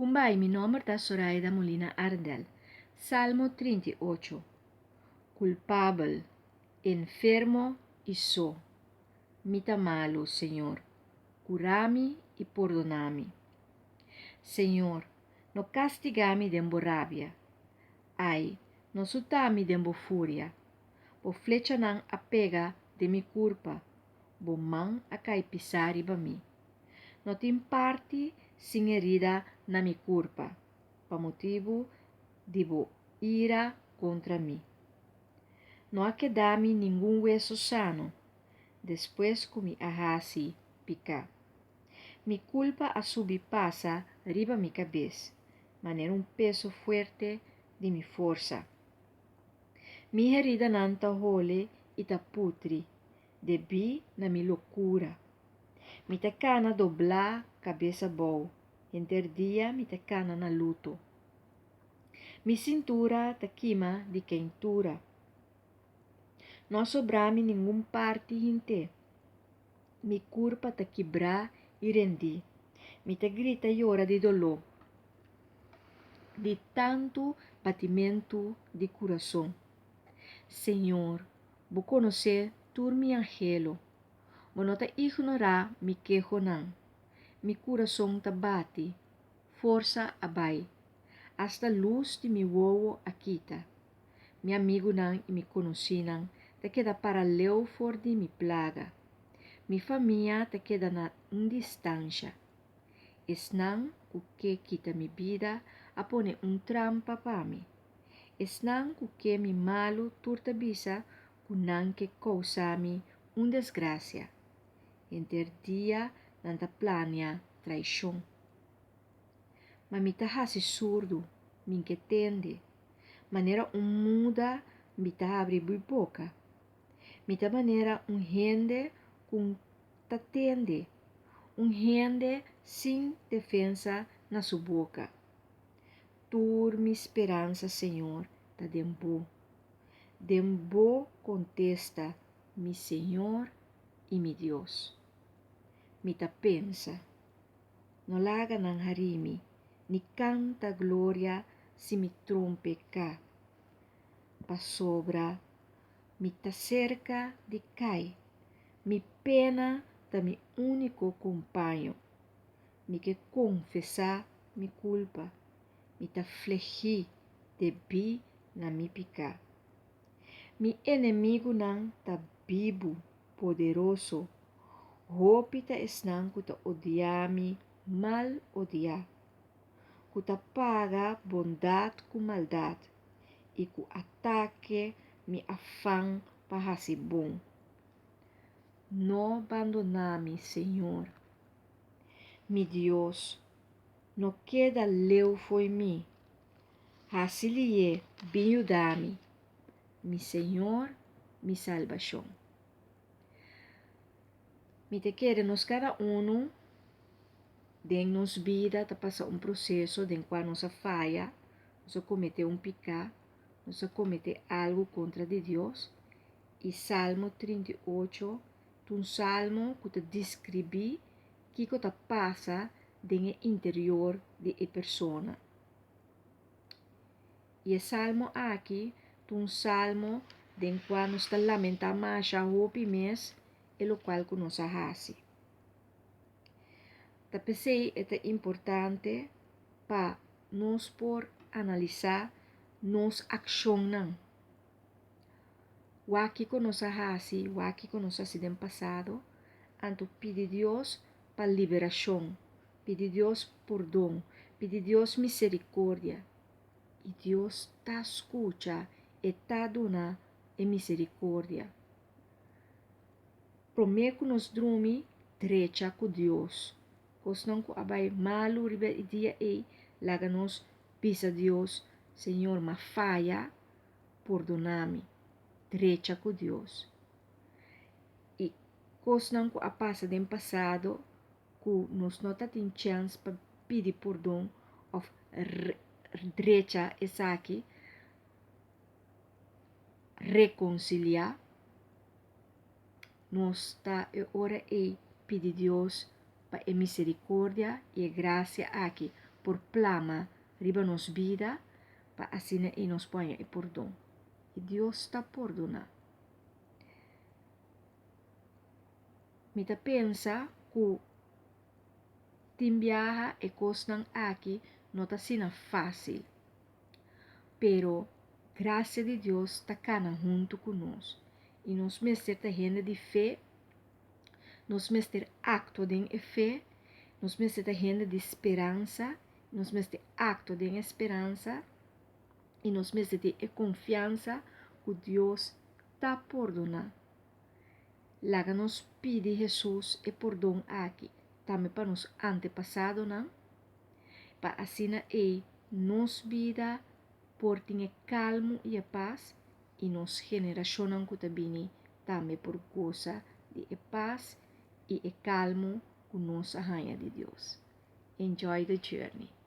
Kumbai, mi nombre está Zoraida Molina Ardel. Salmo 38. Culpável, enfermo y so. Mita malo, Señor. Curami y perdonami. Señor, no castigami dembo rabia. Ai, no sutami dembo furia. Bo flecha nang apega de mi culpa. Bo man akai pisari ba mi. No te imparti sin herida na mi culpa, pa motivo de bo ira contra mim. Não há que dar-me nenhum hueso sano, depois que me arrasi picar. Mi culpa a subir passa riba mi cabeça, maneira peso forte de mi força. Mi herida nanta role e ta putri, debi na mi loucura. Mi te cana doblar cabeça boa, dia mi te cana na luto. Mi cintura te queima de quentura. Não sobra-me nenhum parte inte. Mi curpa te quebrar e rendi. Mi te grita e ora de dolor. De tanto batimento de coração. Senhor, vou conhecer tu mi angelo. Vou não te ignorar mi quejo não. Mi coração te bate. Força abai. Hasta luz de mi wowo akita. Mi amigo não e mi conhecinan te queda paralelo for de mi plaga. Mi família te queda na distância. Esnan o que quita mi vida a pone trampa para mi. Esnan o que mi malo turta bisa kunan que causa-me desgraça. Dia nanta plania traição. Mas me tá hasi surdo, me entende. Maneira muda, me tá abre boca. Me tá maneira rende com tá tende. Rende sem defesa na sua boca. Tur mi esperança, Senhor, tá dembo. Dembo contesta, mi Senhor e mi Deus. Me tá pensa. No laga ng harimi, ni canta glória si mi trompe ka. Pasobra, mi ta cerca de cai, mi pena da mi único companho, mi que confessar mi culpa, mi ta flegi de bi na mi pica. Mi inimigo nang ta bibo, poderoso, hopita esnang ko ta odiami, mal odiar. Ku ta paga bondade com maldade e ku ataque mi afã para ser bom. Não abandonar-me, Senhor. Mi Deus, não queda leu foi mim. Hasilie biudami, mi Senhor, mi salvação. Mi te quer nos cada de nos vida tá passa processo de qual nos falha, nos comete pecado, nos comete algo contra de Deus. E Salmo 38, salmo que te descreve que te passa no interior de a persona. E o salmo aqui, salmo de qual nos lamenta mais a hopi mes, e lo qual que nos hace. Pensei é importante para nós por analisar nos ações. O que nós fazemos, o que nós fazemos no passado, anto pedir Deus para liberação, pedir Deus perdão, pedir Deus misericórdia. E Deus está escuta e está dando misericórdia. Prometo que nós dormimos trecha com Deus. Pois não abai malo ribe dia laga nos pisa Deus, Senhor, ma falha, perdona-me, trecha com Deus. E cos não a passa do passado, que nos não tem chance para pedir perdão, ou trecha essa aqui, reconciliar, nós está ora pedir Deus para a misericórdia e a graça aqui, por plama riba nos vida, para assim e nos ponha e perdão. E Deus está perdona. Me ta pensa que timbiaha e cosnan aqui não está sendo fácil, pero graça de Deus está cana junto conosco. E nós mestre ta gente de fé, nós mestre acto de fé, nós mestre ta gente de esperança, nós mestre acto de esperança, e nós mestre de confiança que Deus está perdona. Laga nos pide Jesus e perdão aqui, também para nos antepassados, não? Para assim nos vida por ter calmo e paz, e nos geração que também também por goza de paz e calmo com nossa rainha de Deus. Enjoy the journey.